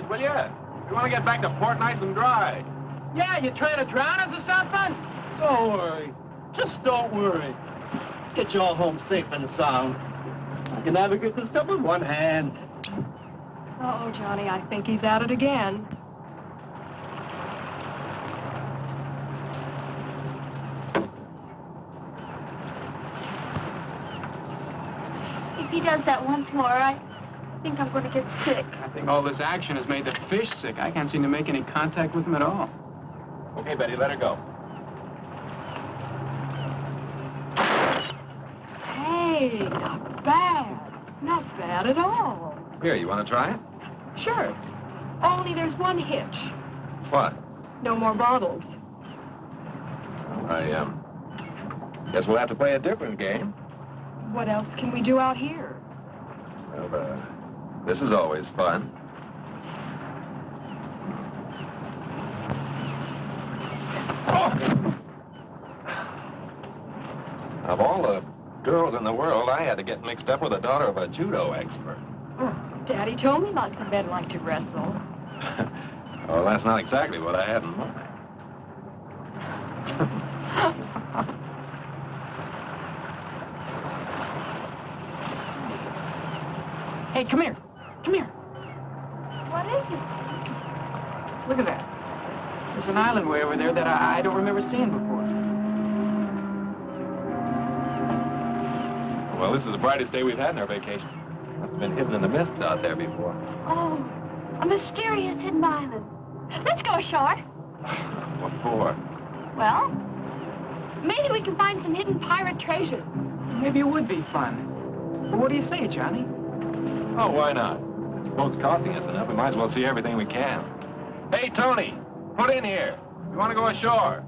it, will you? You want to get back to port nice and dry. Yeah, you trying to drown us or something? Don't worry. Just don't worry. Get you all home safe and sound. I can navigate this stuff with one hand. Uh-oh, Johnny, I think he's at it again. If he does that once more, I think I'm going to get sick. I think all this action has made the fish sick. I can't seem to make any contact with them at all. Okay, Betty, let her go. Hey, not bad. Not bad at all. Here, you want to try it? Sure. Only there's one hitch. What? No more bottles. I guess we'll have to play a different game. What else can we do out here? Well, this is always fun. Of all the girls in the world, I had to get mixed up with the daughter of a judo expert. Oh, Daddy told me lots of men like to wrestle. Well, that's not exactly what I had in mind. Hey, come here. Come here. What is it? Look at that. There's an island way over there that I don't remember seeing before. Well, this is the brightest day we've had in our vacation. Must have been hidden in the mists out there before. Oh, a mysterious hidden island. Let's go ashore. What for? Well, maybe we can find some hidden pirate treasure. Maybe it would be fun. But what do you say, Johnny? Oh, why not? This boat's costing us enough. We might as well see everything we can. Hey, Tony, put in here. We want to go ashore.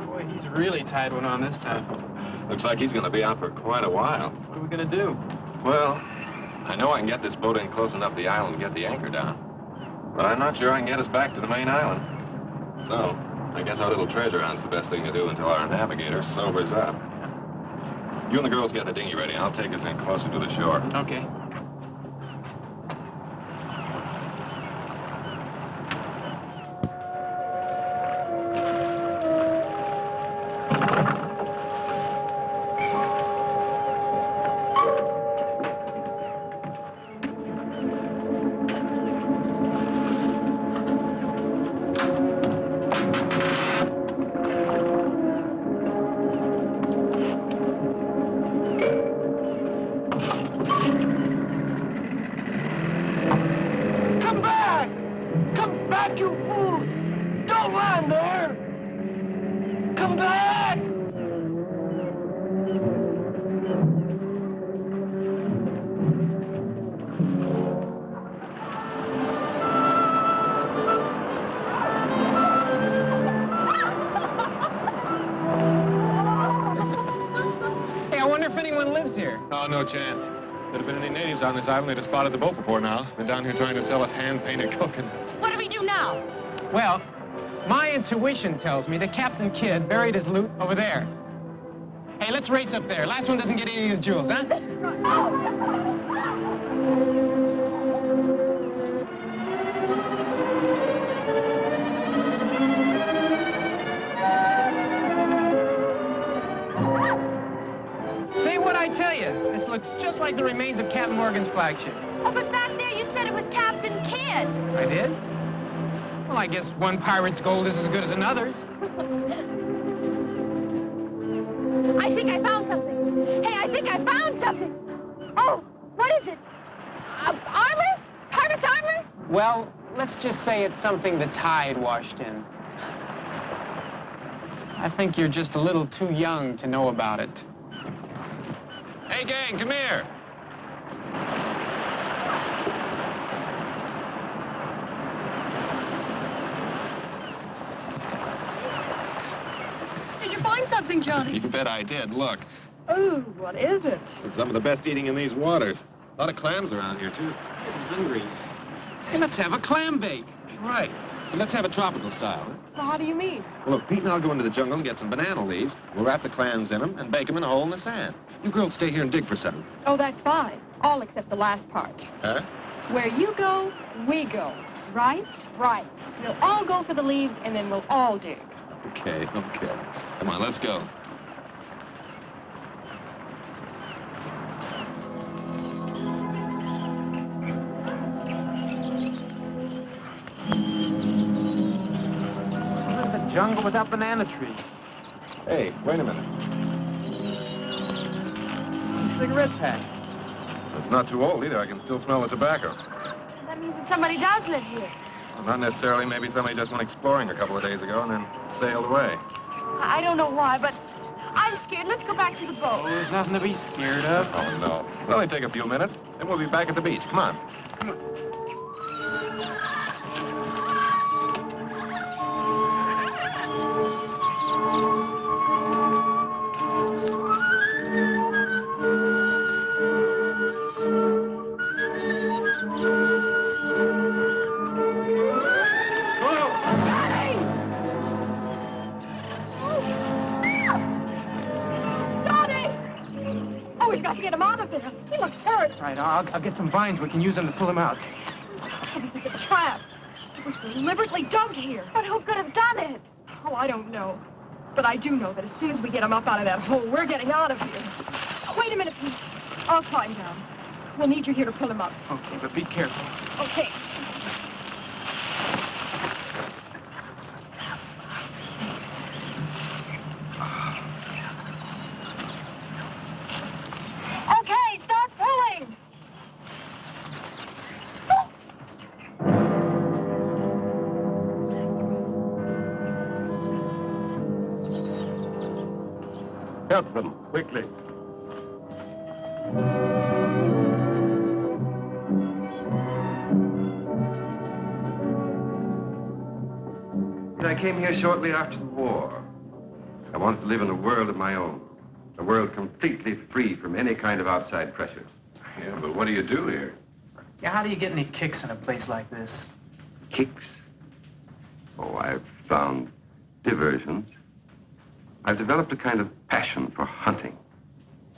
Boy, he's really tied one on this time. Looks like he's going to be out for quite a while. What are we going to do? Well, I know I can get this boat in close enough to the island and get the anchor down. But I'm not sure I can get us back to the main island. So, I guess our little treasure hunt's the best thing to do until our navigator sobers up. You and the girls get the dinghy ready. I'll take us in closer to the shore. Okay. On this island, they'd have spotted the boat before now. Been down here trying to sell us hand-painted coconuts. What do we do now? Well, my intuition tells me that Captain Kidd buried his loot over there. Hey, let's race up there. Last one doesn't get any of the jewels, huh? See what I tell you? This looks just like the remains of Captain Morgan's flagship. Oh, but back there you said it was Captain Kidd. I did? Well, I guess one pirate's gold is as good as another's. I think I found something. Hey, I think I found something. Oh, what is it? Armor? Pirate's armor? Well, let's just say it's something the tide washed in. I think you're just a little too young to know about it. Hey, gang, come here. Did you find something, Johnny? You bet I did. Look. Oh, what is it? It's some of the best eating in these waters. A lot of clams around here, too. I'm hungry. Hey, let's have a clam bake. Right. Let's have a tropical style. Well, how do you mean? Well, look, Pete and I'll go into the jungle and get some banana leaves. We'll wrap the clams in them and bake them in a hole in the sand. You girls stay here and dig for something. Oh, that's fine. All except the last part. Huh? Where you go, we go. Right? Right. We'll all go for the leaves, and then we'll all dig. Okay. Come on, let's go. Jungle without banana trees. Hey, wait a minute. A cigarette pack. It's not too old either. I can still smell the tobacco. That means that somebody does live here. Well, not necessarily. Maybe somebody just went exploring a couple of days ago and then sailed away. I don't know why, but I'm scared. Let's go back to the boat. Oh, there's nothing to be scared of. Oh, no. It'll only take a few minutes, and we'll be back at the beach. Come on. I'll get some vines. We can use them to pull him out. Oh, this is a trap. It was deliberately dug here. But who could have done it? Oh, I don't know. But I do know that as soon as we get him up out of that hole, we're getting out of here. Oh, wait a minute, Pete. I'll climb down. We'll need you here to pull him up. Okay, but be careful. Okay. Help them, quickly. I came here shortly after the war. I wanted to live in a world of my own. A world completely free from any kind of outside pressures. Yeah, but what do you do here? Yeah, how do you get any kicks in a place like this? Kicks? Oh, I've found diversions. I've developed a kind of passion for hunting.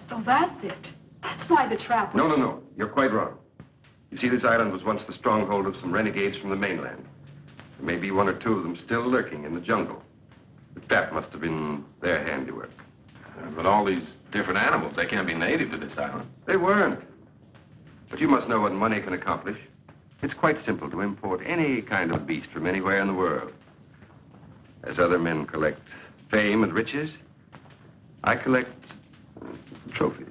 So that's it. That's why the trap was... No. You're quite wrong. You see, this island was once the stronghold of some renegades from the mainland. There may be one or two of them still lurking in the jungle. But that must have been their handiwork. But all these different animals, they can't be native to this island. They weren't. But you must know what money can accomplish. It's quite simple to import any kind of beast from anywhere in the world. As other men collect fame and riches, I collect trophies.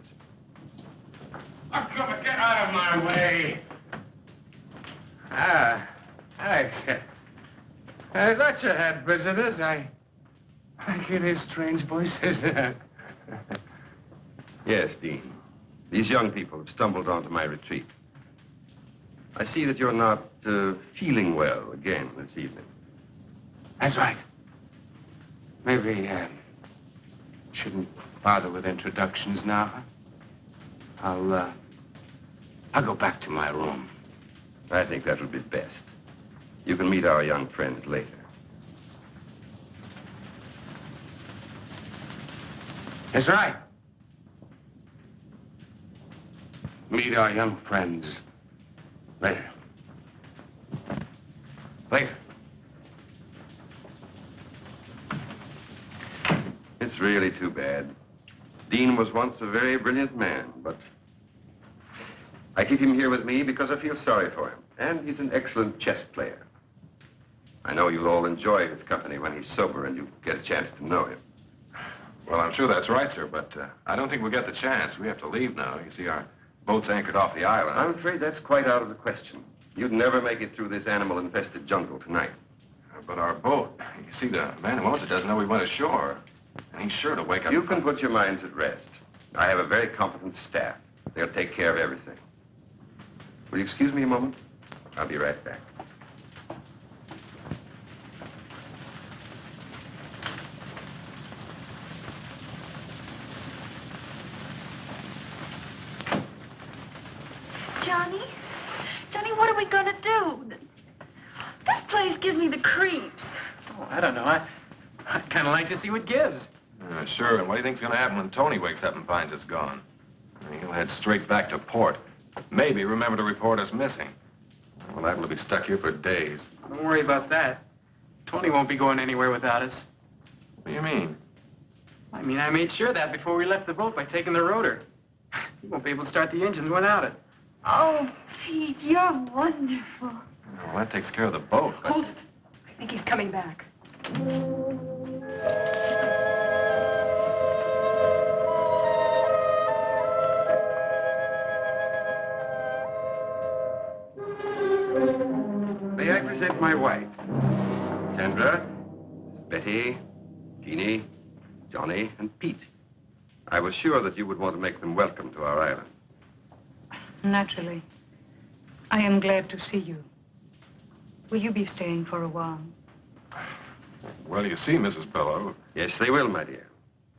Oh, come on, get out of my way. Thanks. I thought you had visitors. I can hear strange voices. Yes, Dean. These young people have stumbled onto my retreat. I see that you're not feeling well again this evening. That's right. Maybe shouldn't bother with introductions now. I'll go back to my room. I think that would be best. You can meet our young friends later. That's right. Meet our young friends later. Later. It's really too bad. Dean was once a very brilliant man, but I keep him here with me because I feel sorry for him. And he's an excellent chess player. I know you'll all enjoy his company when he's sober and you get a chance to know him. Well, I'm sure that's right, sir, but I don't think we'll get the chance. We have to leave now. You see, our boat's anchored off the island. I'm afraid that's quite out of the question. You'd never make it through this animal-infested jungle tonight. But our boat, you see, the man who owns it doesn't know we went ashore. And he's sure to wake up... You can put your minds at rest. I have a very competent staff. They'll take care of everything. Will you excuse me a moment? I'll be right back. Johnny, what are we going to do? This place gives me me the creeps. Oh, I don't know. I'd kind of like to see what gives. Sure, and what do you think's going to happen when Tony wakes up and finds it's gone? He'll head straight back to port. Maybe remember to report us missing. We're liable to be stuck here for days. Don't worry about that. Tony won't be going anywhere without us. What do you mean? I mean, I made sure of that before we left the boat by taking the rotor. He won't be able to start the engines without it. Oh, Pete, you're wonderful. Well, that takes care of the boat. But... Hold it. I think he's coming back. May I present my wife? Sandra, Betty, Jeannie, Johnny, and Pete. I was sure that you would want to make them welcome to our island. Naturally. I am glad to see you. Will you be staying for a while? Well, you see, Mrs. Bellow. Yes, they will, my dear.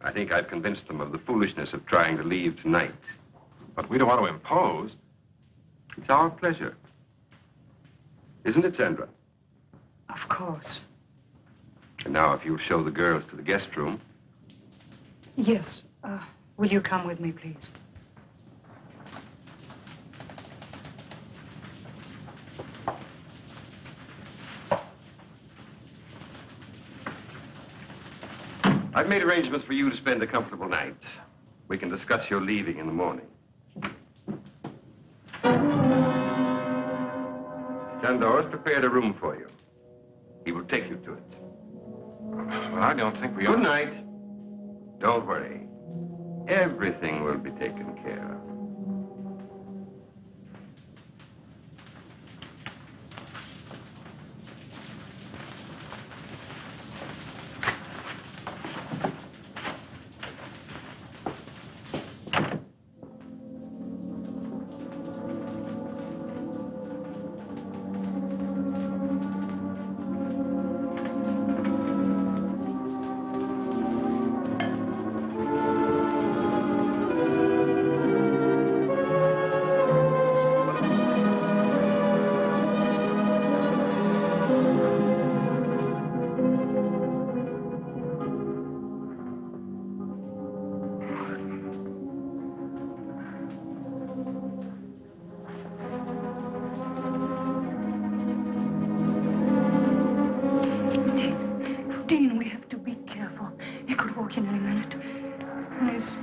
I think I've convinced them of the foolishness of trying to leave tonight. But we don't want to impose. It's our pleasure. Isn't it, Sandra? Of course. And now, if you'll show the girls to the guest room. Yes. Will you come with me, please? I've made arrangements for you to spend a comfortable night. We can discuss your leaving in the morning. Jondor has prepared a room for you. He will take you to it. Well, I don't think we... Good night. Don't worry. Everything will be taken care of.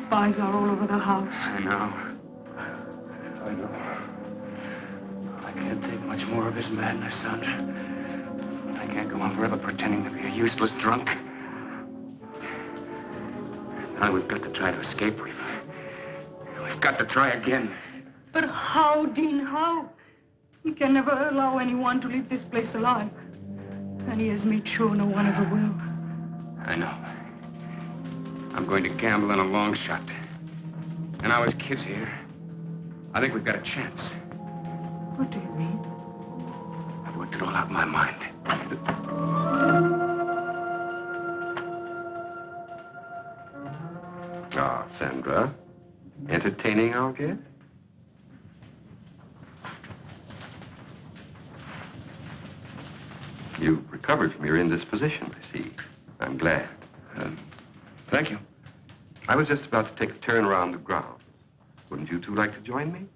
Spies are all over the house. I know. I can't take much more of his madness, Sandra. I can't go on forever pretending to be a useless drunk. Now we've got to try to escape. We've got to try again. But how, Dean, how? He can never allow anyone to leave this place alive. And he has made sure no one ever will. I know. I'm going to gamble on a long shot. And now his kid's here. I think we've got a chance. What do you mean? I've worked it all out in my mind. Ah, Sandra. Entertaining our guest? You've recovered from your indisposition, I see. I'm glad. Thank you. I was just about to take a turn around the grounds. Wouldn't you two like to join me?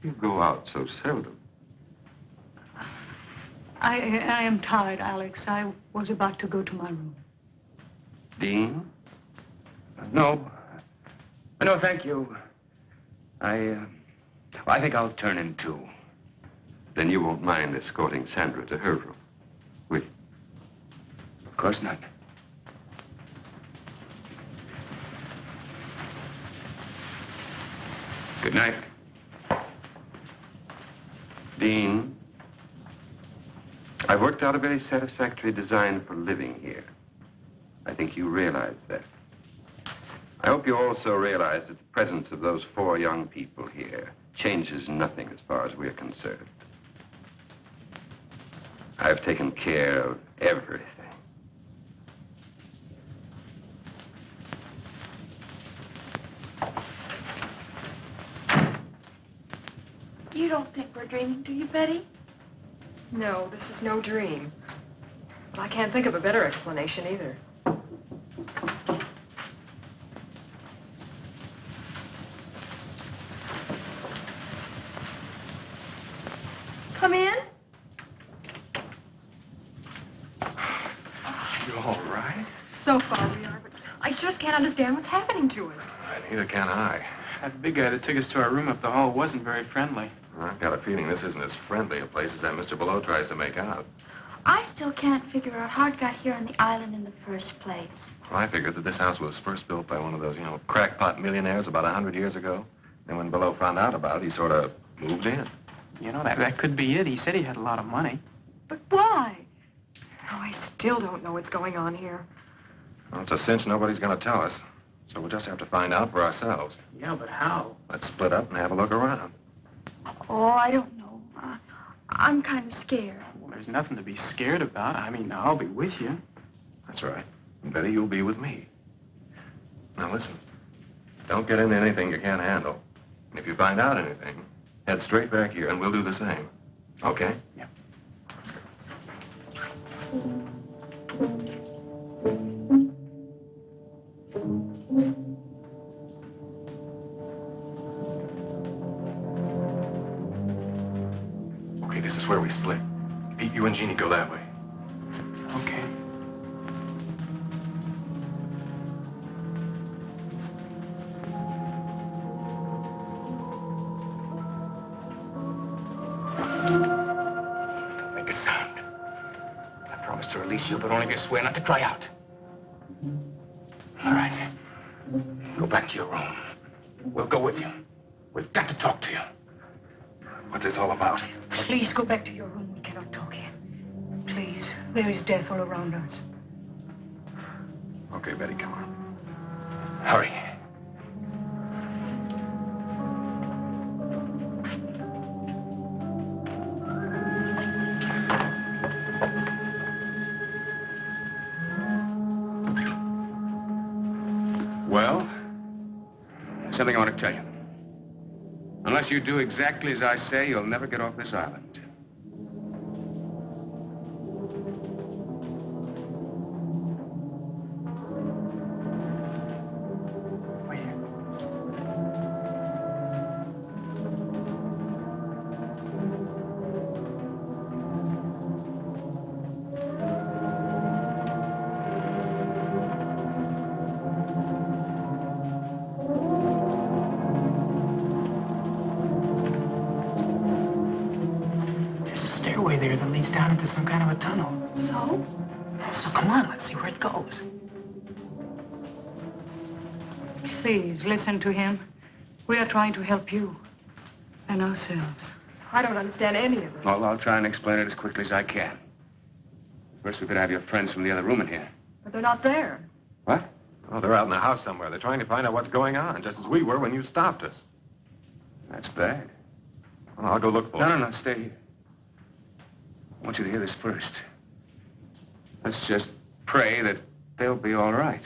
You go out so seldom. I am tired, Alex. I was about to go to my room. Dean? No. No, thank you. I think I'll turn in too. Then you won't mind escorting Sandra to her room, will you? Of course not. Good night. Dean, I've worked out a very satisfactory design for living here. I think you realize that. I hope you also realize that the presence of those 4 young people here changes nothing as far as we're concerned. I've taken care of everything. You don't think we're dreaming, do you, Betty? No, this is no dream. But I can't think of a better explanation either. Come in. You all right? So far we are, but I just can't understand what's happening to us. Neither can I. That big guy that took us to our room up the hall wasn't very friendly. I've got a feeling this isn't as friendly a place as that Mr. Below tries to make out. I still can't figure out how it got here on the island in the first place. Well, I figured that this house was first built by one of those, crackpot millionaires about 100 years ago. Then when Below found out about it, he sort of moved in. You know, that could be it. He said he had a lot of money. But why? Oh, I still don't know what's going on here. Well, it's a cinch nobody's going to tell us. So we'll just have to find out for ourselves. Yeah, but how? Let's split up and have a look around. Oh, I don't know. I'm kind of scared. Well, there's nothing to be scared about. I mean, I'll be with you. That's right. And Betty, you'll be with me. Now, listen. Don't get into anything you can't handle. And if you find out anything, head straight back here, and we'll do the same. Okay? Yeah. Let's go. Okay, this is where we split. Pete, you and Jeannie go that way. Okay. Don't make a sound. I promised to release you, but only if you swear not to cry out. All right. Go back to your room. We'll go with you. We've got to talk to you. What's this all about? Please go back to your room. We cannot talk here. Please. There is death all around us. Okay, Betty, come on. Hurry. Well, there's something I want to tell you. Unless you do exactly as I say, you'll never get off this island. Stairway there that leads down into some kind of a tunnel. So? So come on, let's see where it goes. Please, listen to him. We are trying to help you and ourselves. I don't understand any of this. Well, I'll try and explain it as quickly as I can. First, we could have your friends from the other room in here. But they're not there. What? Oh, they're out in the house somewhere. They're trying to find out what's going on, just as we were when you stopped us. That's bad. Well, I'll go look for them. No, stay here. I want you to hear this first. Let's just pray that they'll be all right.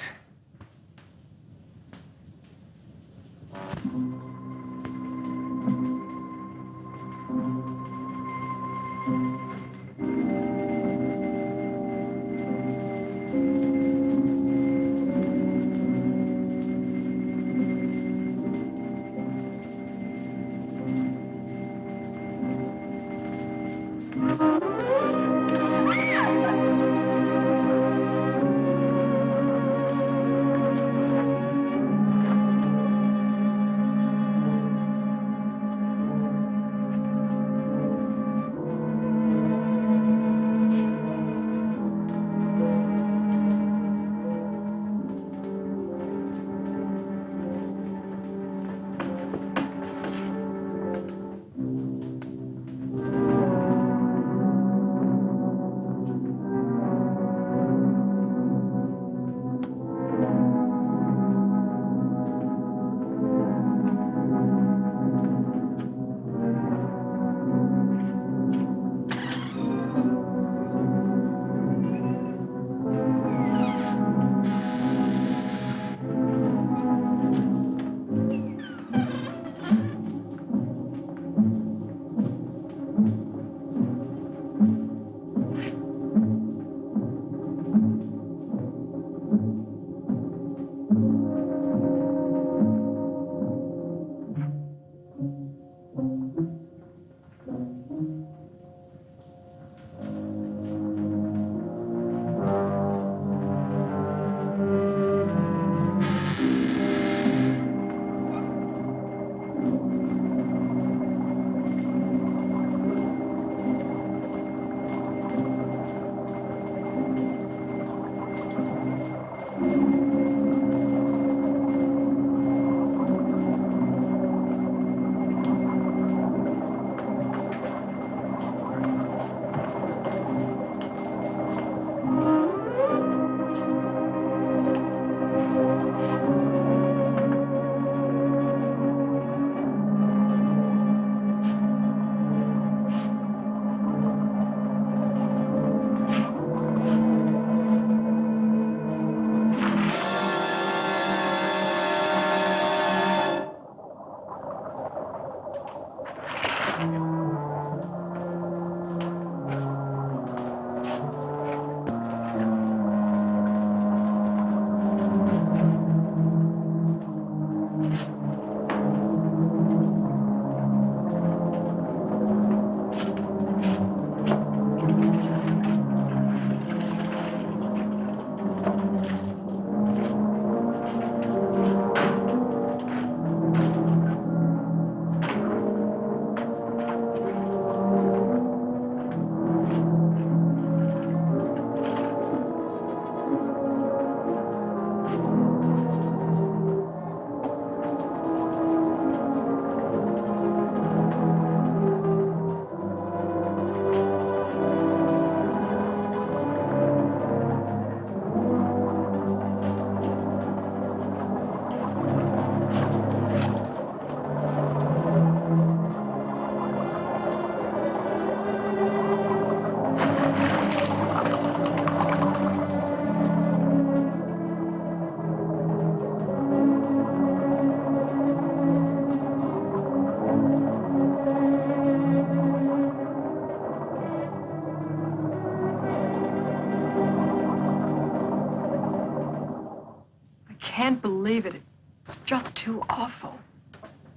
Can't believe it. It's just too awful.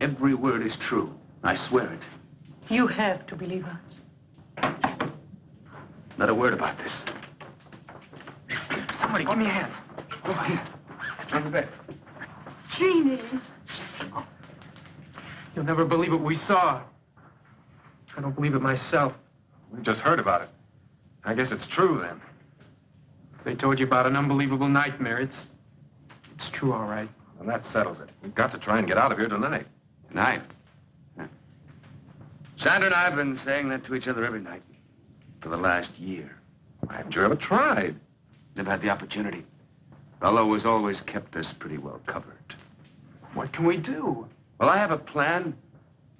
Every word is true. I swear it. You have to believe us. Not a word about this. Somebody, give me a hand. Go ahead. It's on the bed. Jeannie. You'll never believe what we saw. I don't believe it myself. We just heard about it. I guess it's true, then. If they told you about an unbelievable nightmare, it's true, all right. And that settles it. We've got to try and get out of here tonight. Tonight? Yeah. Sandra and I have been saying that to each other every night for the last year. Why haven't you ever tried? Never had the opportunity. Bello has always kept us pretty well covered. What can we do? Well, I have a plan,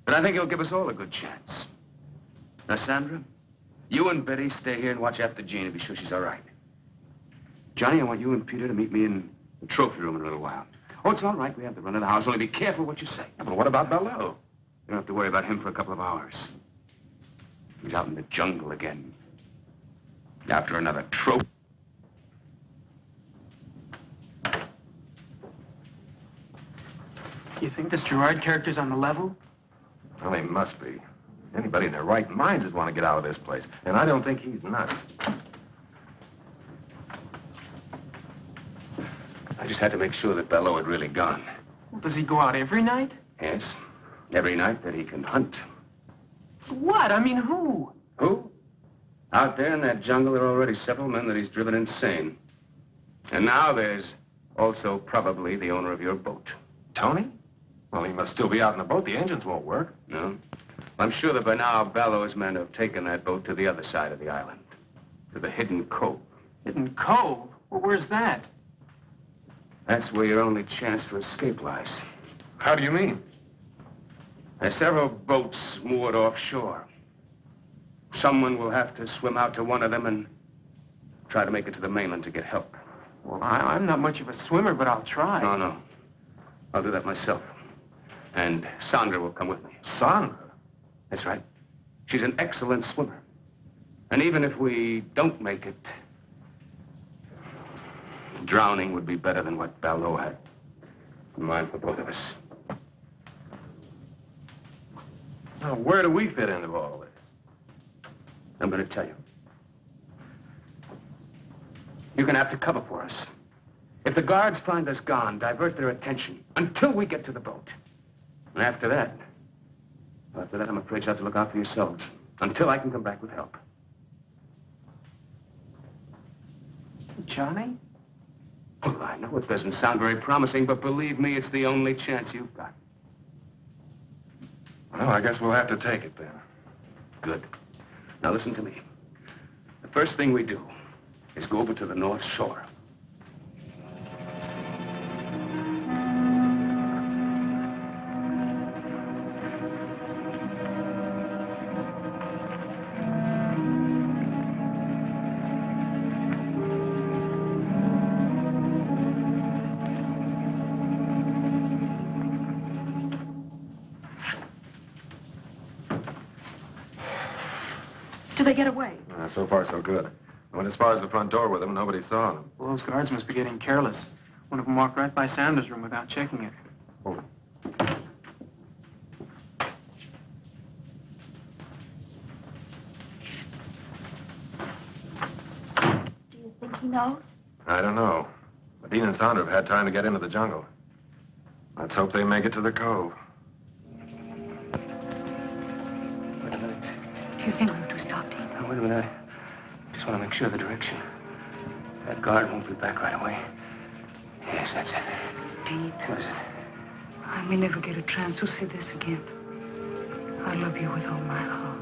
but I think it'll give us all a good chance. Now, Sandra, you and Betty stay here and watch after Jean and be sure she's all right. Johnny, I want you and Peter to meet me in the trophy room in a little while. Oh, it's all right. We have the run of the house. Only be careful what you say. Yeah, but what about Bello? You don't have to worry about him for a couple of hours. He's out in the jungle again. After another trophy. You think this Gerard character's on the level? Well, he must be. Anybody in their right minds would want to get out of this place. And I don't think he's nuts. I just had to make sure that Bello had really gone. Well, does he go out every night? Yes. Every night that he can hunt. What? I mean, who? Who? Out there in that jungle, there are already several men that he's driven insane. And now there's also probably the owner of your boat. Tony? Well, he must still be out in the boat. The engines won't work. No? I'm sure that by now Bello's men have taken that boat to the other side of the island. To the Hidden Cove. Hidden Cove? Well, where's that? That's where your only chance for escape lies. How do you mean? There's several boats moored offshore. Someone will have to swim out to one of them and try to make it to the mainland to get help. Well, I'm not much of a swimmer, but I'll try. No. I'll do that myself. And Sandra will come with me. Sandra? That's right. She's an excellent swimmer. And even if we don't make it, drowning would be better than what Bello had in mind for both of us. Now, where do we fit into all this? I'm going to tell you. You're going to have to cover for us. If the guards find us gone, divert their attention until we get to the boat. And after that, I'm afraid you'll have to look out for yourselves until I can come back with help. Johnny? Well, I know it doesn't sound very promising, but believe me, it's the only chance you've got. Well, I guess we'll have to take it then. Good. Now listen to me. The first thing we do is go over to the North Shore. Did they get away? So far, so good. I went as far as the front door with them. Nobody saw them. Well, those guards must be getting careless. One of them walked right by Sanders' room without checking it. Oh. Do you think he knows? I don't know. But Dean and Sandra have had time to get into the jungle. Let's hope they make it to the cove. Wait a minute. Do you think we ought to stop, Dean? Now, wait a minute. I just want to make sure of the direction. That guard won't be back right away. Yes, that's it. Dean. What is it? I may never get a chance to say this again. I love you with all my heart.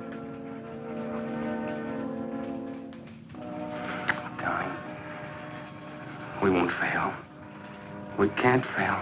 Darling, we won't fail. We can't fail.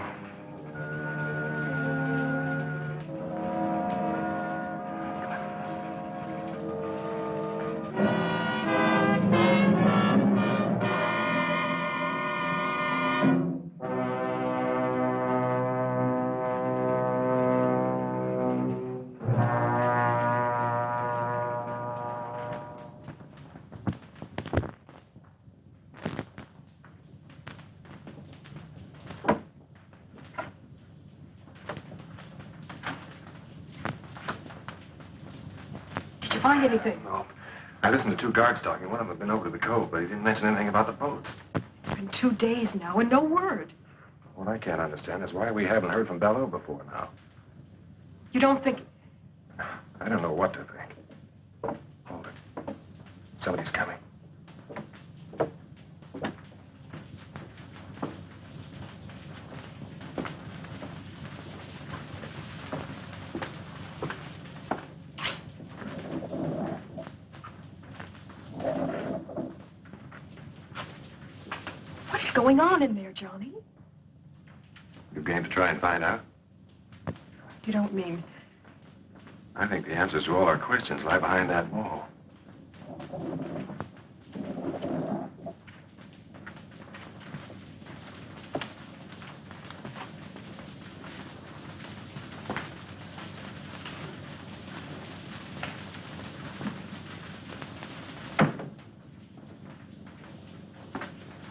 Find anything? No. I listened to two guards talking. One of them had been over to the cove, but he didn't mention anything about the boats. It's been 2 days now and no word. What I can't understand is why we haven't heard from Bello before now. You don't think... I don't know what to think. Hold it. Somebody's coming. What's going on in there, Johnny? You game to try and find out? You don't mean... I think the answers to all our questions lie behind that wall.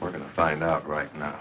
We're going to find out right now.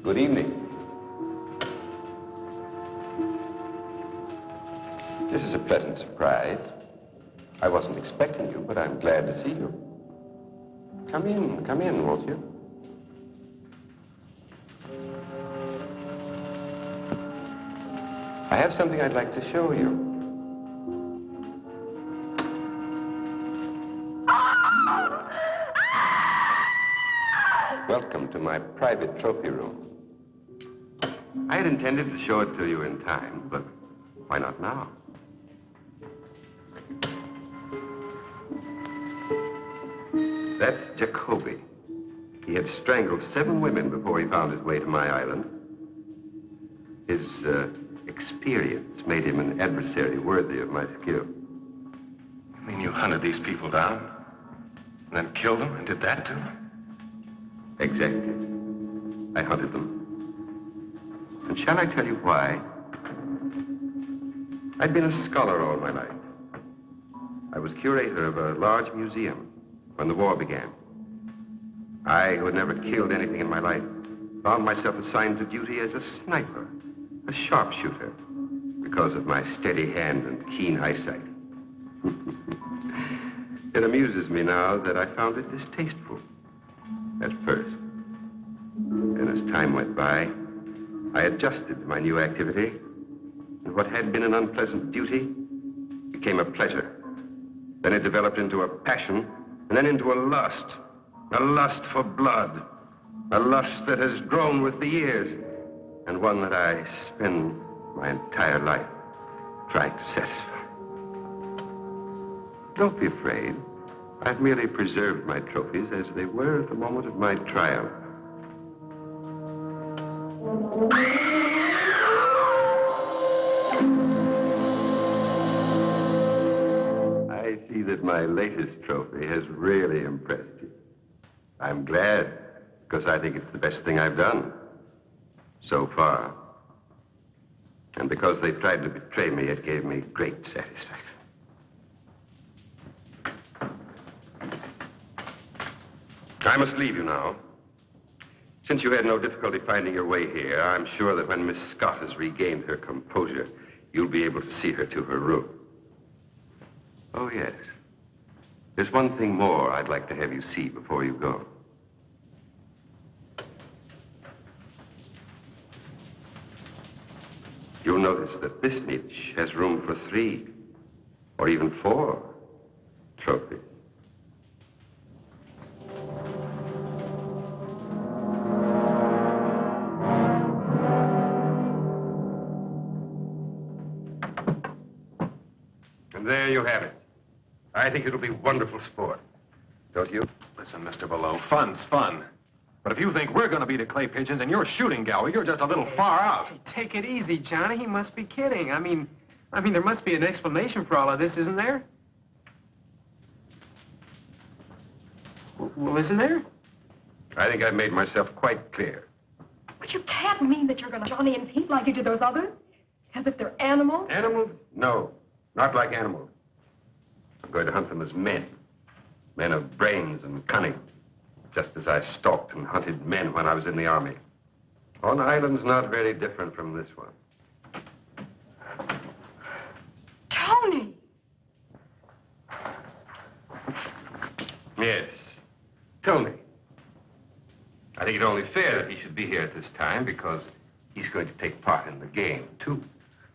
Good evening. This is a pleasant surprise. I wasn't expecting you, but I'm glad to see you. Come in, won't you? I have something I'd like to show you. Welcome to my private trophy room. I had intended to show it to you in time, but why not now? That's Jacoby. He had strangled 7 women before he found his way to my island. His experience made him an adversary worthy of my skill. You mean you hunted these people down, and then killed them and did that to them? Exactly. I hunted them. And shall I tell you why? I'd been a scholar all my life. I was curator of a large museum when the war began. I, who had never killed anything in my life, found myself assigned to duty as a sniper, a sharpshooter, because of my steady hand and keen eyesight. It amuses me now that I found it distasteful at first. And as time went by, I adjusted to my new activity, and what had been an unpleasant duty became a pleasure. Then it developed into a passion, and then into a lust for blood, a lust that has grown with the years, and one that I spend my entire life trying to satisfy. Don't be afraid. I've merely preserved my trophies as they were at the moment of my trial. I see that my latest trophy has really impressed you. I'm glad, because I think it's the best thing I've done so far. And because they tried to betray me, it gave me great satisfaction. I must leave you now. Since you had no difficulty finding your way here, I'm sure that when Miss Scott has regained her composure, you'll be able to see her to her room. Oh, yes. There's one thing more I'd like to have you see before you go. You'll notice that this niche has room for 3 or even 4 trophies. And there you have it. I think it'll be wonderful sport. Don't you? Listen, Mr. Below, fun's fun. But if you think we're going to be the clay pigeons in your shooting gallery, you're just a little far out. Hey, take it easy, Johnny. He must be kidding. I mean, there must be an explanation for all of this, isn't there? Well, isn't there? I think I've made myself quite clear. But you can't mean that you're going to Johnny and Pete like you did those others? As if they're animals? Animals? No, not like animals. I'm going to hunt them as men. Men of brains and cunning. Just as I stalked and hunted men when I was in the army. On islands not very different from this one. Tony! Yes, Tony. I think it only fair that he should be here at this time because he's going to take part in the game, too.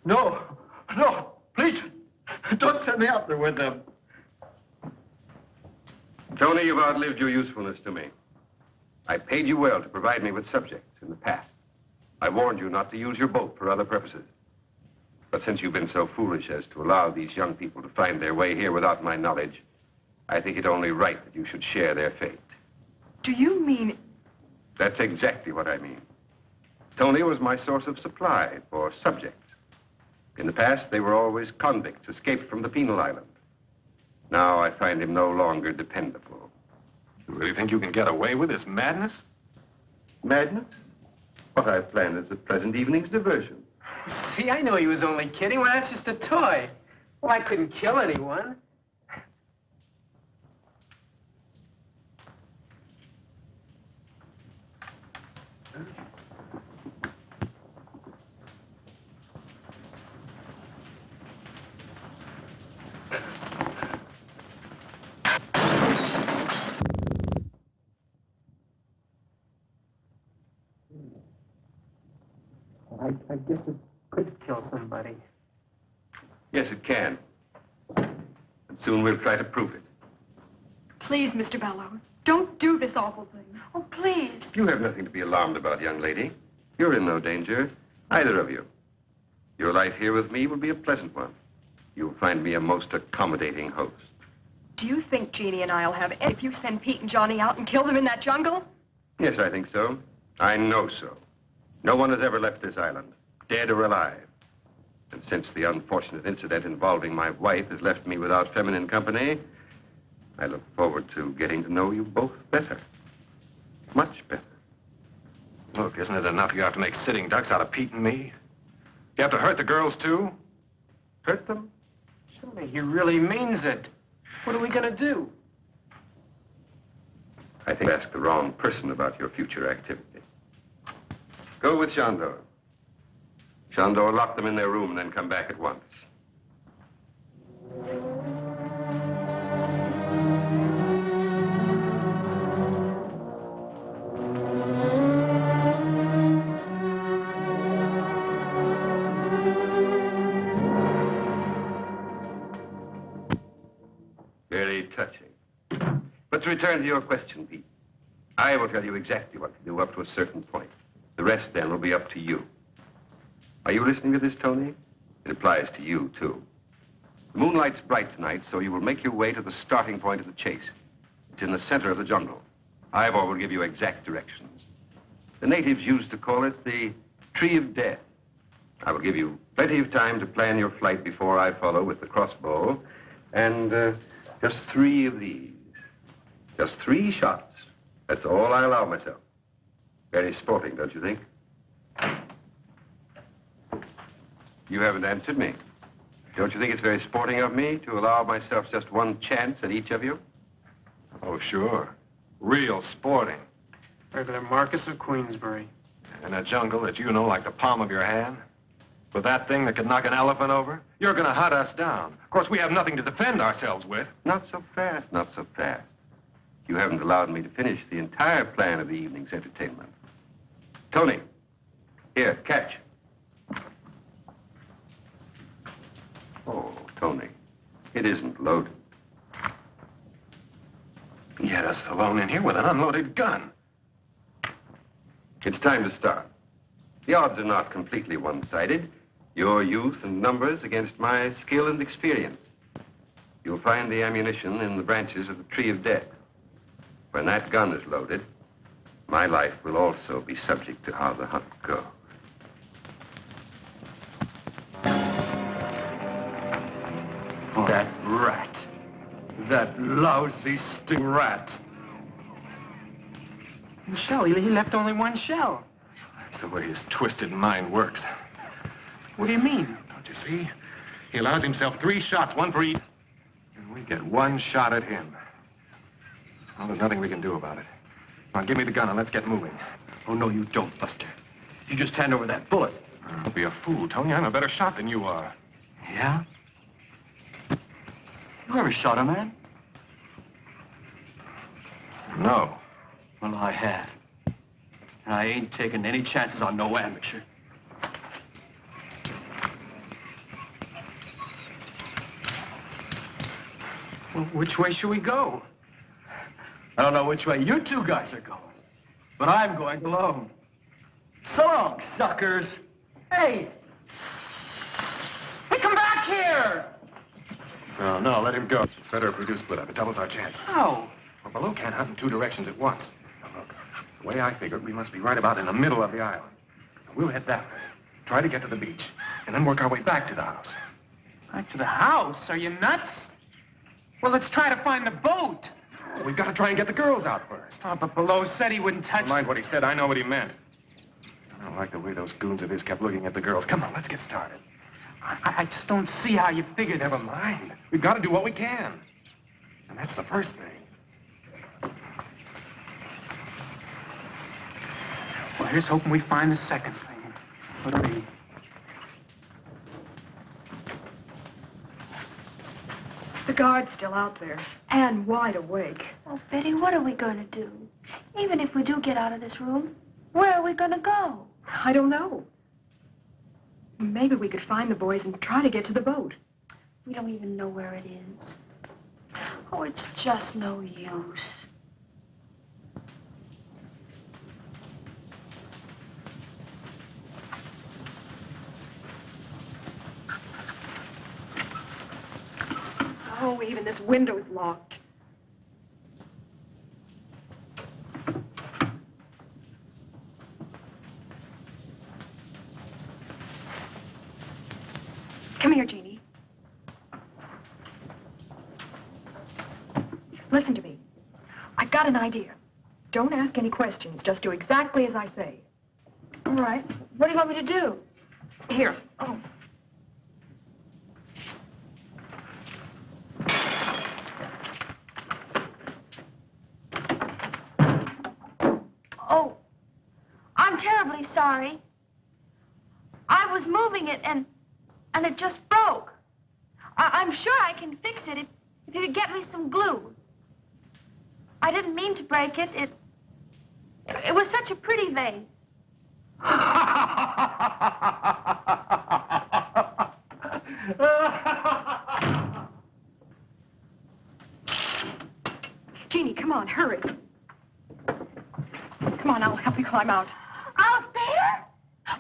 No, please, don't send me out there with them. Tony, you've outlived your usefulness to me. I paid you well to provide me with subjects in the past. I warned you not to use your boat for other purposes. But since you've been so foolish as to allow these young people to find their way here without my knowledge, I think it only right that you should share their fate. Do you mean... That's exactly what I mean. Tony was my source of supply for subjects. In the past, they were always convicts escaped from the penal island. Now I find him no longer dependable. You really think you can get away with this madness? Madness? What I've planned is a pleasant evening's diversion. See, I know he was only kidding. Well, that's just a toy. Well, I couldn't kill anyone. I guess it could kill somebody. Yes, it can. And soon we'll try to prove it. Please, Mr. Bellows, don't do this awful thing. Oh, please. You have nothing to be alarmed about, young lady. You're in no danger, either of you. Your life here with me will be a pleasant one. You'll find me a most accommodating host. Do you think Jeannie and I'll have... If you send Pete and Johnny out and kill them in that jungle? Yes, I think so. I know so. No one has ever left this island, dead or alive. And since the unfortunate incident involving my wife has left me without feminine company, I look forward to getting to know you both better. Much better. Look, isn't it enough you have to make sitting ducks out of Pete and me? You have to hurt the girls, too? Hurt them? Surely he really means it. What are we going to do? I think you asked the wrong person about your future activity. Go with Jondor. Jondor, lock them in their room and then come back at once. Very touching. But to return to your question, Pete, I will tell you exactly what to do up to a certain point. The rest, then, will be up to you. Are you listening to this, Tony? It applies to you, too. The moonlight's bright tonight, so you will make your way to the starting point of the chase. It's in the center of the jungle. Ivor will give you exact directions. The natives used to call it the Tree of Death. I will give you plenty of time to plan your flight before I follow with the crossbow. And just 3 of these. Just 3 shots. That's all I allow myself. Very sporting, don't you think? You haven't answered me. Don't you think it's very sporting of me to allow myself just one chance at each of you? Oh, sure. Real sporting. Regular Marquis of Queensbury. In a jungle that you know like the palm of your hand? With that thing that could knock an elephant over? You're gonna hunt us down. Of course, we have nothing to defend ourselves with. Not so fast, not so fast. You haven't allowed me to finish the entire plan of the evening's entertainment. Tony, here, catch. Oh, Tony, it isn't loaded. He had us alone in here with an unloaded gun. It's time to start. The odds are not completely one-sided. Your youth and numbers against my skill and experience. You'll find the ammunition in the branches of the tree of death. When that gun is loaded, my life will also be subject to how the hunt goes. That rat. That lousy sting rat. Michelle, he left only one shell. That's the way his twisted mind works. What do you mean? Don't you see? He allows himself 3 shots, 1 for each. And we get 1 shot at him. Well, there's nothing we can do about it. Now, give me the gun and let's get moving. Oh, no, you don't, Buster. You just hand over that bullet. Don't be a fool, Tony. I'm a better shot than you are. Yeah? You ever shot a man? No. Well, I have. And I ain't taking any chances on no amateur. Well, which way should we go? I don't know which way you 2 guys are going, but I'm going alone. So long, suckers. Hey! Hey, come back here! No, let him go. It's better if we do split up. It doubles our chances. How? Well, Baloo can't hunt in 2 directions at once. Now, look, the way I figured, we must be right about in the middle of the island. We'll head that way, try to get to the beach, and then work our way back to the house. Back to the house? Are you nuts? Well, let's try to find the boat. We've got to try and get the girls out first. Oh, but Below said he wouldn't touch... Never mind what he said. I know what he meant. I don't like the way those goons of his kept looking at the girls. Come on, let's get started. I just don't see how you figured this. Never mind. We've got to do what we can. And that's the first thing. Well, here's hoping we find the second thing. What'll be? The guard's still out there, and wide awake. Oh, Betty, what are we going to do? Even if we do get out of this room, where are we going to go? I don't know. Maybe we could find the boys and try to get to the boat. We don't even know where it is. Oh, it's just no use. Oh, even this window's locked. Come here, Jeannie. Listen to me. I've got an idea. Don't ask any questions. Just do exactly as I say. All right. What do you want me to do? Here. Oh. Oh, I'm terribly sorry. I was moving it and it just broke. I'm sure I can fix it if you could get me some glue. I didn't mean to break it. It was such a pretty vase. Jeannie, come on, hurry. Come on, I'll help you climb out. Out there?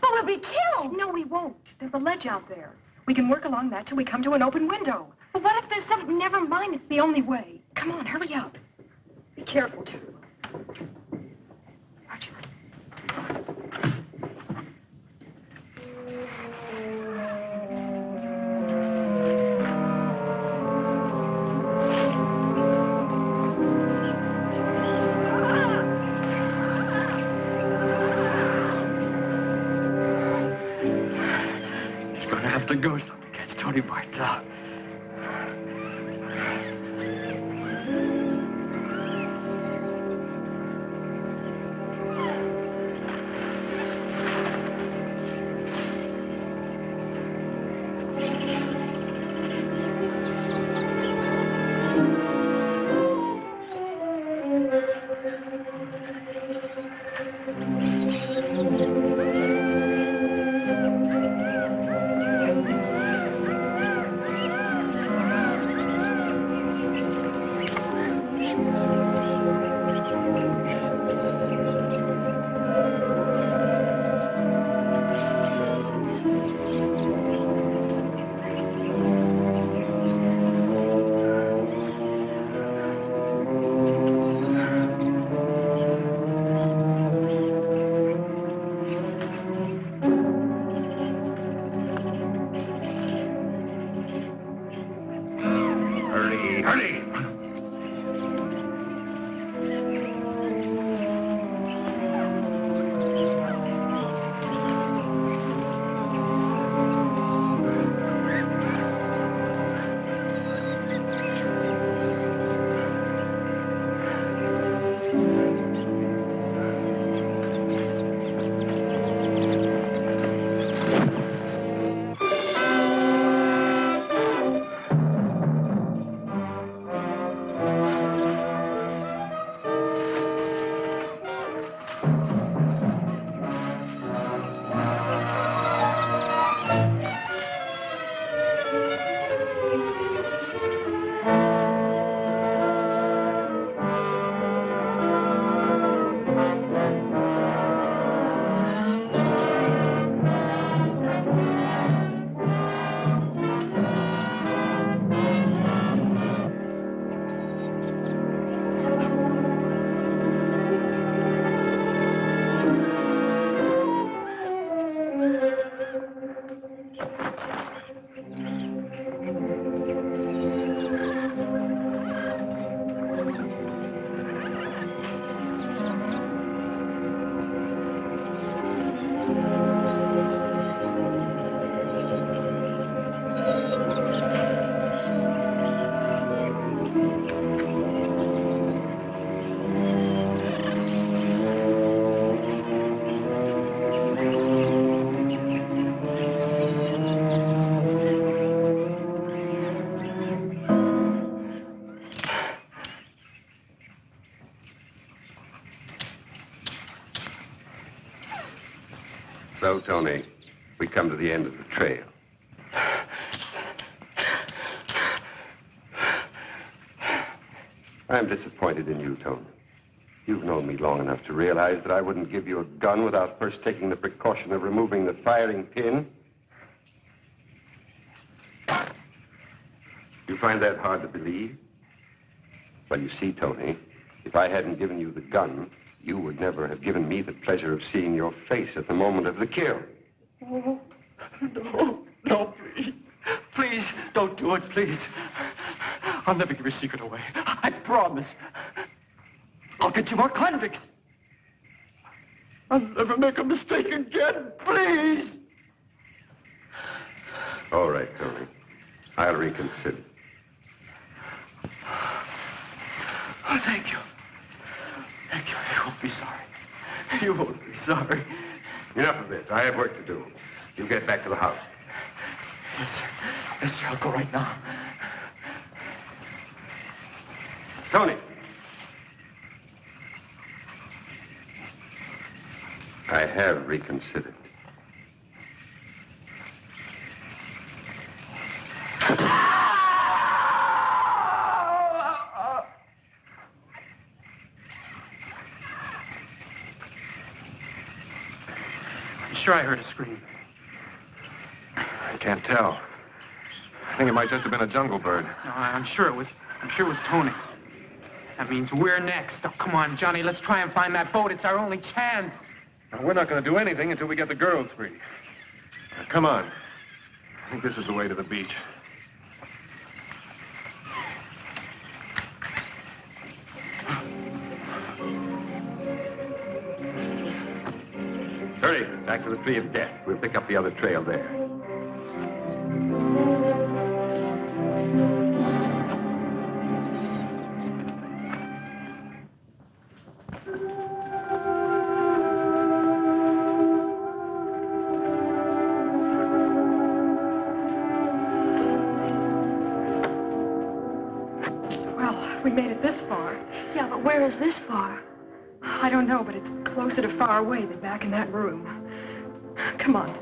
But we'll be killed. No, we won't. There's a ledge out there. We can work along that till we come to an open window. But what if there's something... Never mind, it's the only way. Come on, hurry up. Be careful, too. Roger. I have to go so I can catch Tony Bartel. So, Tony, we come to the end of the trail. I'm disappointed in you, Tony. You've known me long enough to realize that I wouldn't give you a gun without first taking the precaution of removing the firing pin. You find that hard to believe? Well, you see, Tony, if I hadn't given you the gun, you would never have given me the pleasure of seeing your face at the moment of the kill. Oh, no, please. Please, don't do it, please. I'll never give your secret away. I promise. I'll get you more convicts. I'll never make a mistake again, please. All right, Tony. I'll reconsider. Oh, thank you. Thank you. You won't be sorry. You won't be sorry. Enough of this. I have work to do. You get back to the house. Yes, sir. Yes, sir. I'll go right now. Tony. I have reconsidered. Sure, I heard a scream. I can't tell. I think it might just have been a jungle bird. No, I'm sure it was Tony. That means we're next. Oh, come on, Johnny, let's try and find that boat. It's our only chance. Now, we're not going to do anything until we get the girls free. Now, come on. I think this is the way to the beach. Hurry, back to the tree of death. We'll pick up the other trail there. Where is this far? I don't know, but it's closer to far away than back in that room. Come on.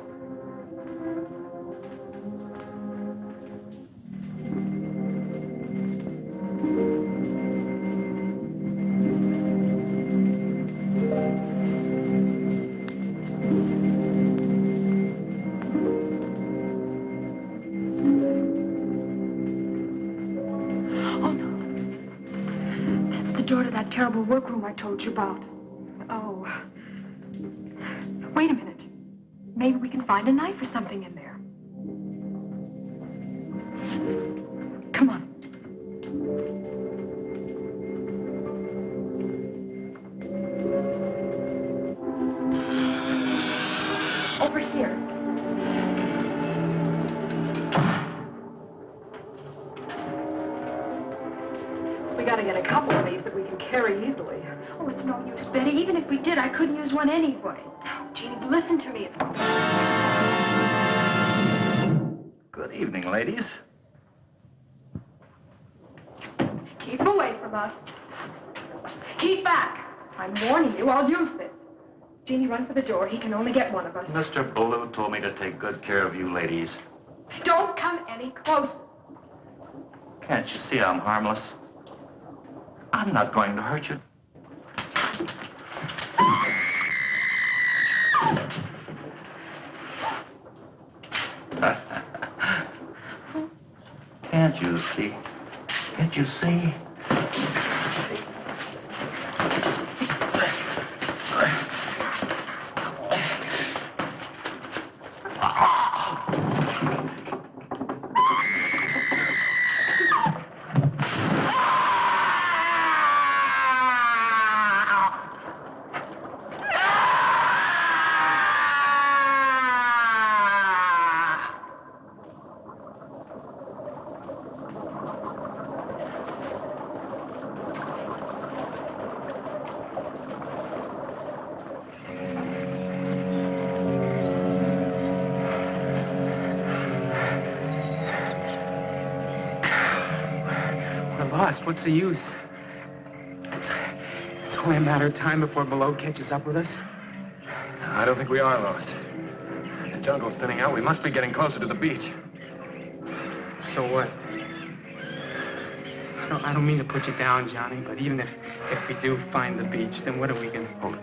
Terrible workroom I told you about. Oh. Wait a minute. Maybe we can find a knife or something in there. Come on. Over here. We gotta get a couple of these that we can carry easily. Oh, it's no use, Betty. Even if we did, I couldn't use one anyway. Oh, Jeannie, listen to me. Good evening, ladies. Keep away from us. Keep back. I'm warning you, I'll use this. Jeannie, run for the door. He can only get one of us. Mr. Ballou told me to take good care of you ladies. Don't come any closer. Can't you see I'm harmless? I'm not going to hurt you. Can't you see? Can't you see? What's the use? It's only a matter of time before Below catches up with us. I don't think we are lost. The jungle's thinning out. We must be getting closer to the beach. So what? I don't mean to put you down, Johnny, but even if we do find the beach, then what are we going to... Hold it.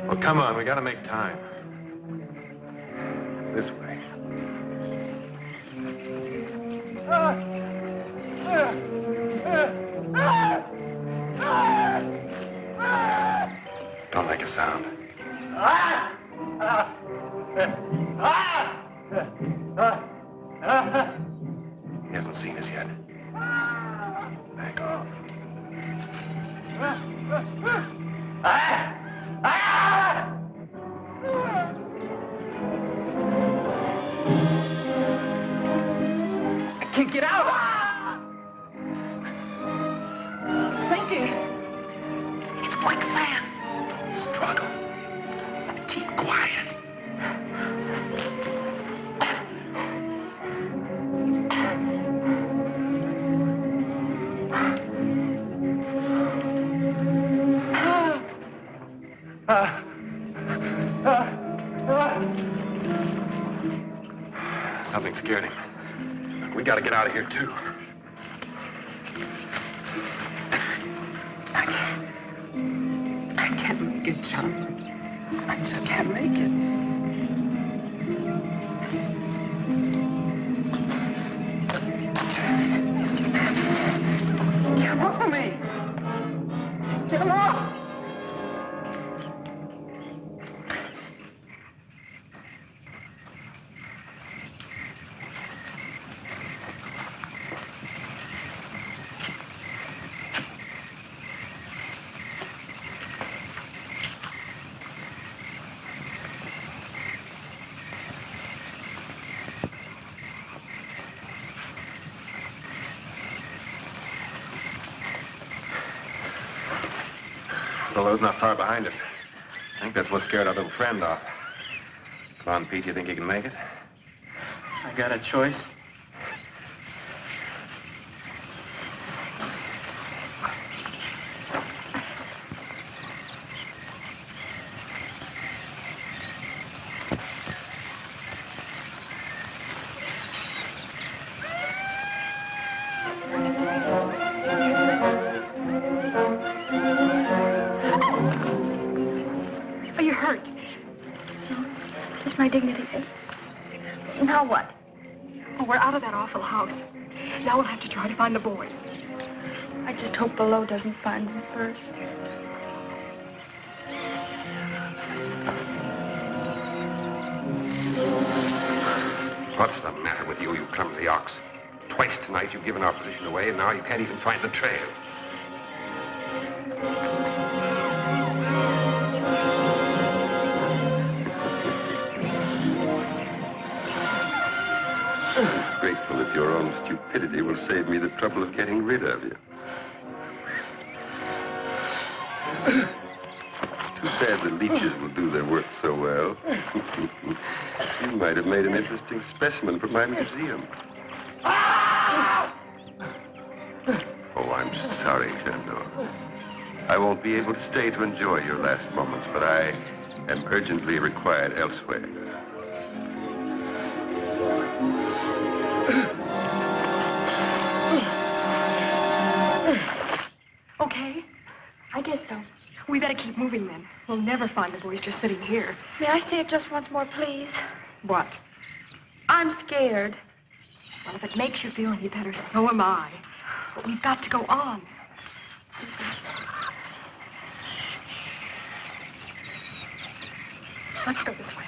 Well, come on. We got to make time. This way. Don't make a sound. He hasn't seen us yet. Back off. Can't get out! Sinking. It's quicksand. Struggle. Keep quiet. Something scared him. We gotta get out of here, too. I can't make it, John. I just can't make it. Get him off of me! Get him off! Below's not far behind us. I think that's what scared our little friend off. Come on, Pete, you think you can make it? I got a choice. Are you hurt? Just my dignity. Now what? Oh, we're out of that awful house. Now we'll have to try to find the boys. I just hope below doesn't find them first. What's the matter with you, you clumsy ox? Twice tonight you've given our position away, and now you can't even find the trail. Grateful if your own stupidity will save me the trouble of getting rid of you. Too bad the leeches will do their work so well. You might have made an interesting specimen for my museum. Oh, I'm sorry, Jondor. I won't be able to stay to enjoy your last moments, but I am urgently required elsewhere. Okay, I guess so. We better keep moving then. We'll never find the boys just sitting here. May I see it just once more, please? What? I'm scared. Well, if it makes you feel any better, so am I. But we've got to go on. Let's go this way.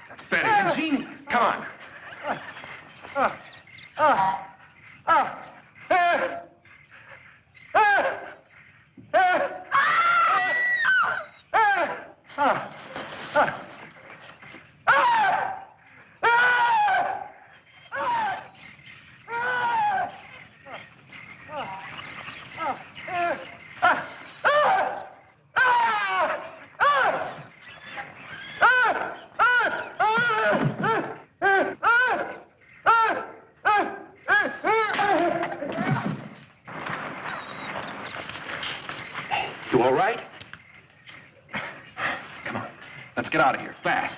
That's better. Eugene, come on. You all right? Come on. Let's get out of here, fast.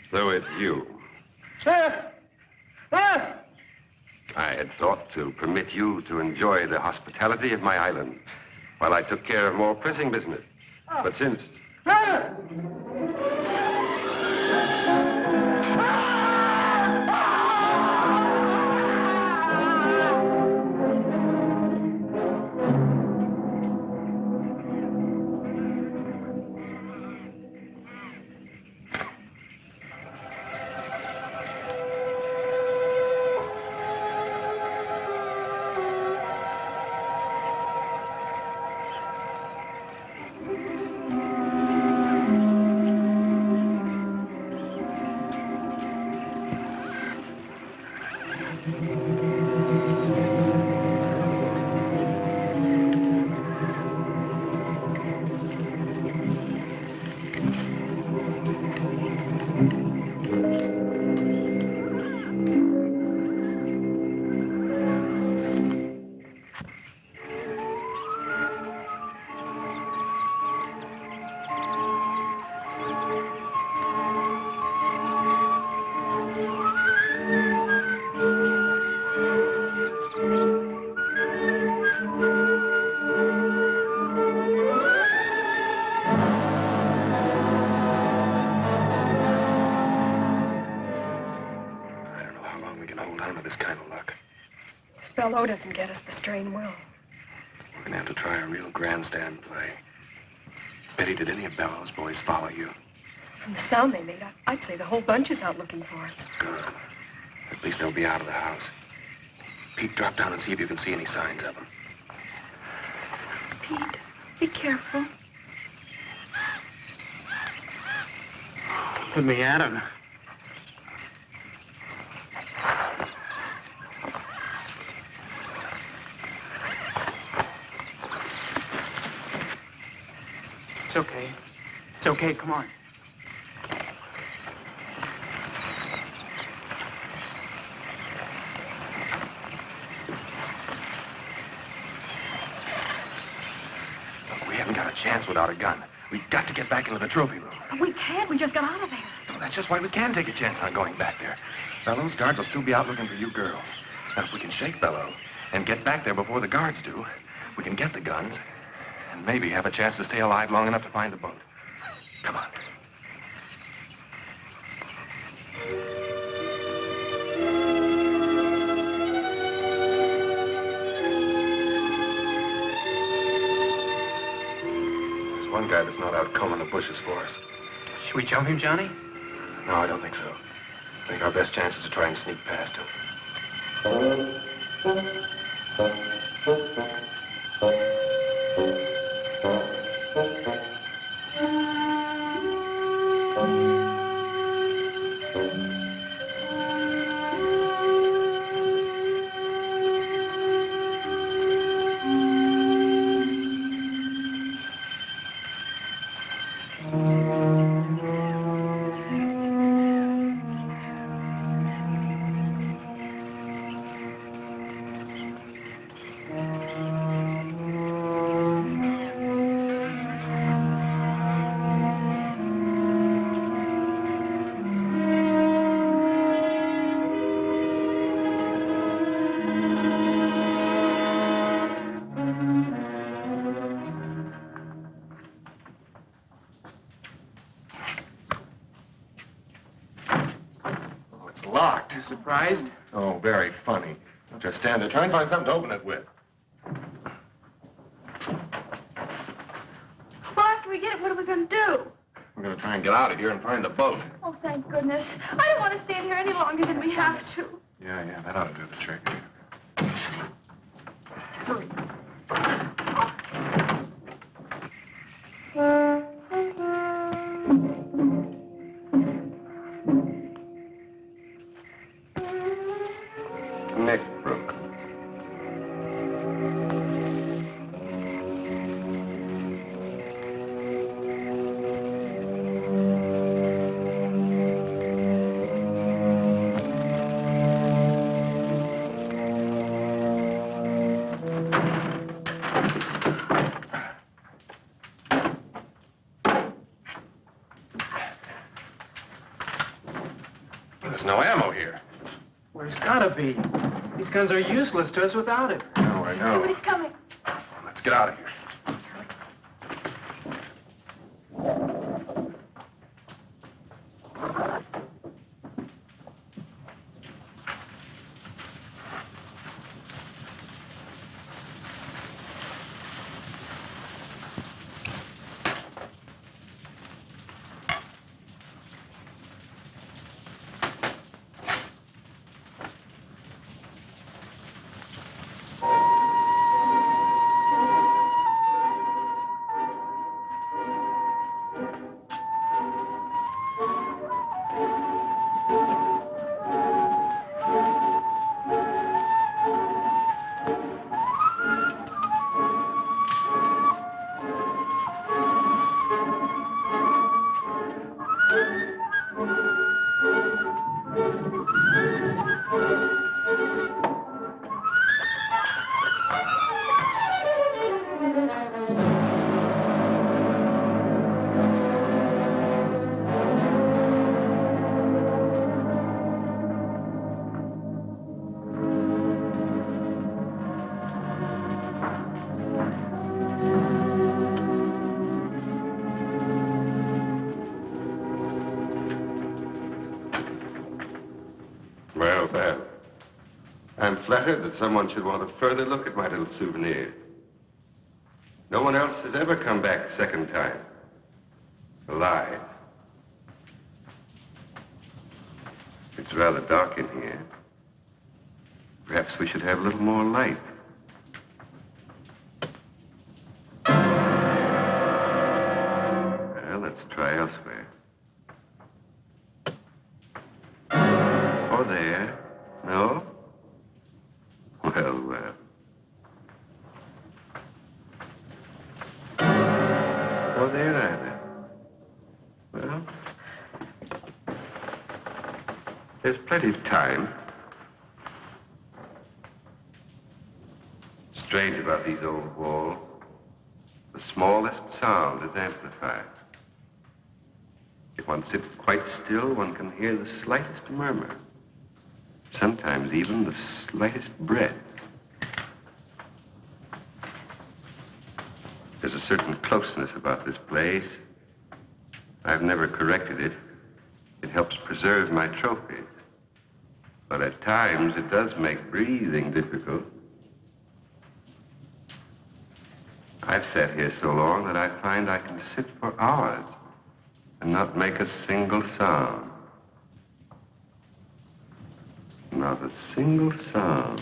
So it's you. I had thought to permit you to enjoy the hospitality of my island while I took care of more pressing business. But since... Bellow doesn't get us, the strain will. We're going to have to try a real grandstand play. Betty, did any of Bellow's boys follow you? From the sound they made, I'd say the whole bunch is out looking for us. Good. At least they'll be out of the house. Pete, drop down and see if you can see any signs of them. Pete, be careful. Put me at him. It's okay. It's okay, come on. We haven't got a chance without a gun. We've got to get back into the trophy room. We can't. We just got out of there. No, that's just why we can take a chance on going back there. Bellow's guards will still be out looking for you girls. Now, if we can shake Bellow and get back there before the guards do, we can get the guns and maybe have a chance to stay alive long enough to find the boat. Come on. There's one guy that's not out combing the bushes for us. Should we jump him, Johnny? No, I don't think so. I think our best chance is to try and sneak past him. Locked. Surprised? Oh, very funny. Don't just stand there. Try and find something to open it with. Well, after we get it, what are we going to do? We're going to try and get out of here and find the boat. Oh, thank goodness. I don't want to stand here any longer than we have to. Yeah, that ought to do the trick. Hurry. Nick, Brooke. There's no ammo here. Where's gotta be? These guns are useless to us without it. No, I know. Somebody's coming. Let's get out of here. Well, well. I'm flattered that someone should want a further look at my little souvenir. No one else has ever come back a second time. Alive. It's rather dark in here. Perhaps we should have a little more light. Well, let's try elsewhere. Or there. No? Well, well. Or there either. Well, there's plenty of time. Strange about these old walls. The smallest sound is amplified. If one sits quite still, one can hear the slightest murmur. Sometimes even the slightest breath. There's a certain closeness about this place. I've never corrected it. It helps preserve my trophies. But at times, it does make breathing difficult. I've sat here so long that I find I can sit for hours and not make a single sound. Not a single sound.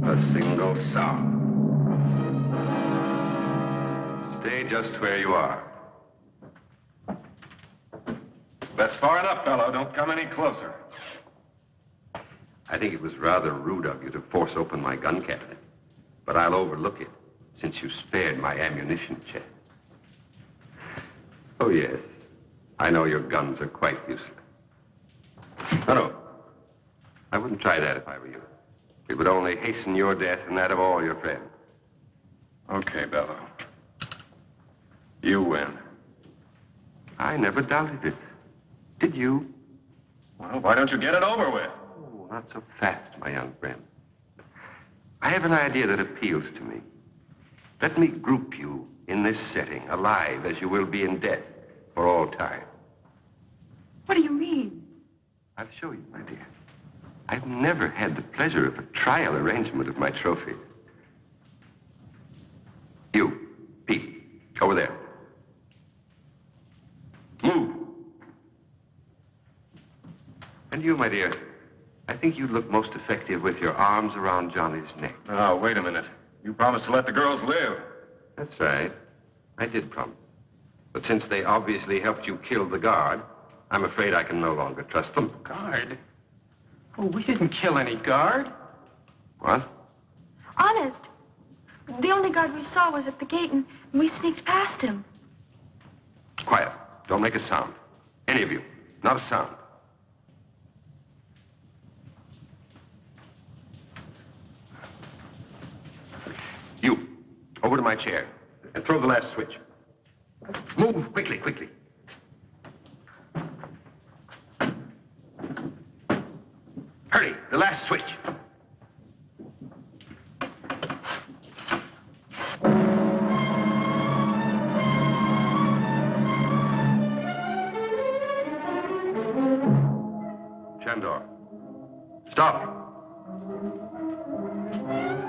A single sound. Stay just where you are. That's far enough, fellow. Don't come any closer. I think it was rather rude of you to force open my gun cabinet. But I'll overlook it, since you spared my ammunition chest. Oh, yes. I know your guns are quite useless. Oh, no. I wouldn't try that if I were you. It would only hasten your death and that of all your friends. Okay, Bello. You win. I never doubted it. Did you? Well, why don't you get it over with? Oh, not so fast, my young friend. I have an idea that appeals to me. Let me group you in this setting, alive as you will be in death for all time. What do you mean? I'll show you, my dear. I've never had the pleasure of a trial arrangement of my trophies. You, Pete, over there. Move. And you, my dear, I think you'd look most effective with your arms around Johnny's neck. Oh, wait a minute. You promised to let the girls live. That's right. I did promise. But since they obviously helped you kill the guard, I'm afraid I can no longer trust them. Guard? Oh, we didn't kill any guard. What? Honest. The only guard we saw was at the gate, and we sneaked past him. Quiet. Don't make a sound. Any of you. Not a sound. You, over to my chair, and throw the last switch. Move, quickly, quickly. Hurry, the last switch. Jondor, stop.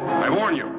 I warn you.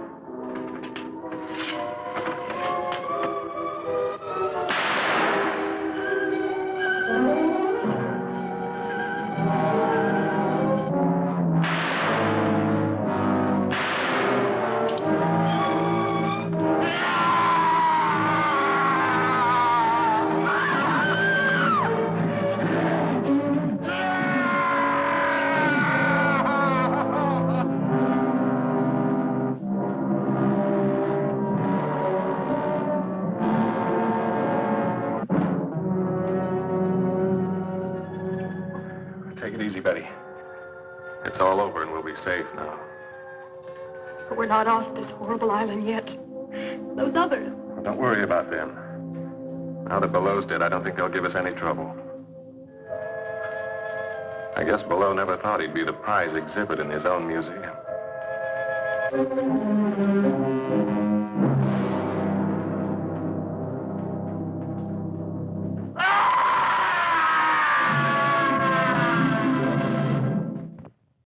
Take it easy, Betty. It's all over and we'll be safe now. But we're not off this horrible island yet. Those others. Well, don't worry about them. Now that Below's dead, I don't think they'll give us any trouble. I guess Below never thought he'd be the prize exhibit in his own museum.